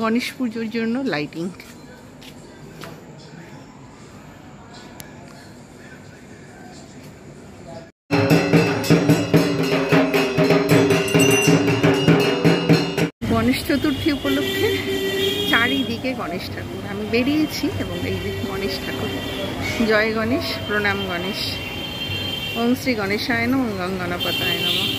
গণেশ পুজোর জন্য লাইটিং। গণেশ চতুর্থী উপলক্ষে চারিদিকে গণেশ ঠাকুর। আমি বেরিয়েছি এবং এই যে গণেশ ঠাকুর। জয় গণেশ, প্রণাম গণেশ। ওম শ্রী গণেশায় নমঃ, ওম গণপতায় নমঃ।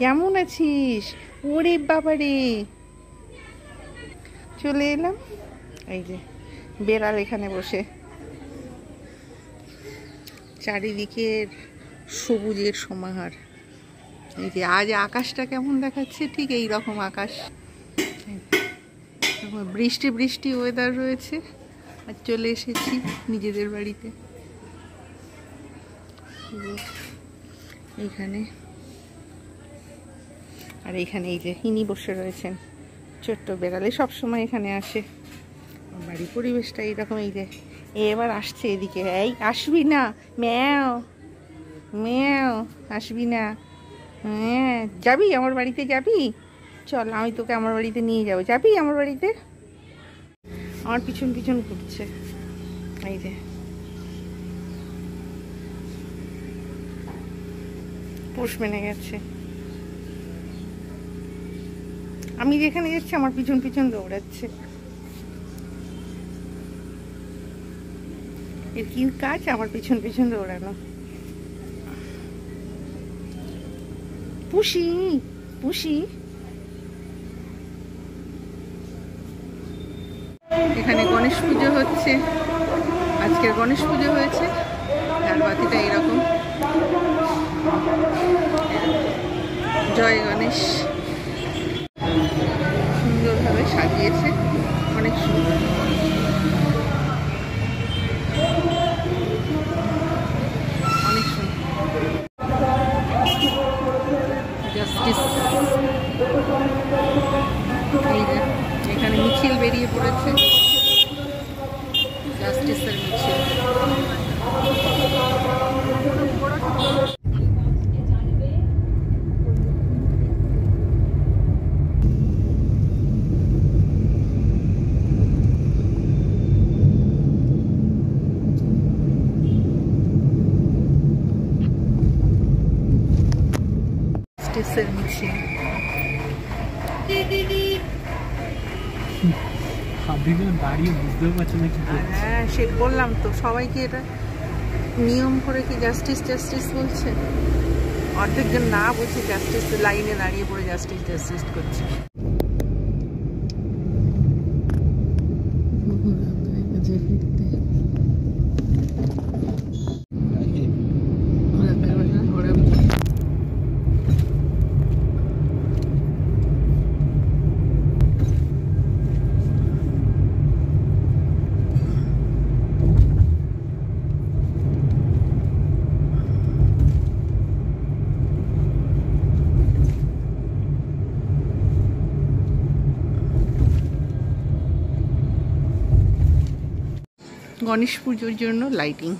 কেমন আছিস? ওরে বাবারে, চলে এলাম। এই যে বেড়াল এখানে বসে, চারিদিকের সবুজের সমাহার। এই যে আজ আকাশটা কেমন দেখাচ্ছে, ঠিক এই রকম আকাশ। বৃষ্টি বৃষ্টি ওয়েদার রয়েছে। আর চলে এসেছি নিজেদের বাড়িতে। এইখানে আর এইখানে এই যে ইনি বসে রয়েছেন, ছোট্ট বেড়ালে সবসময় এখানে আসে। বাড়ির পরিবেশটা এইরকম। এই যে এবার আসছে এদিকে। এই আসবি না, ম্যাও ম্যাও, আসবি না? হ্যাঁ, যাবি আমার বাড়িতে? যাবি? চল, আমি তোকে আমার বাড়িতে নিয়ে যাবো। যাবি আমার বাড়িতে? আমার পিছন পিছন ঘুরছে। এই যে পোষ মেনে গেছে। আমি যেখানে যাচ্ছি আমার পিছন পিছন দৌড়াচ্ছে। এর কি কাজ আমার পিছন পিছন দৌড়ানো? পুষি পুষি। এখানে গণেশ পুজো হচ্ছে। আজকের গণেশ পুজো হয়েছে। ঝাড়বাতিটা এইরকম। জয় গণেশ। সুন্দরভাবে সাজিয়েছে, অনেক সুন্দর। অনেক সুন্দর। জাস্টিস, এই যে এখানে মিছিল বেরিয়ে পড়েছে, জাস্টিসের মিছিল। জাস্টিসের মিছিল। দাঁড়িয়ে বুঝতেও পারছে না কি। হ্যাঁ, সে বললাম তো, সবাইকে এটা নিয়ম করে কি জাস্টিস জাস্টিস বলছে। অর্ধেকজন না বুঝে জাস্টিস লাইনে দাঁড়িয়ে পড়ে জাস্টিস জাস্টিস করছে। গণেশ পুজোর জন্য লাইটিং।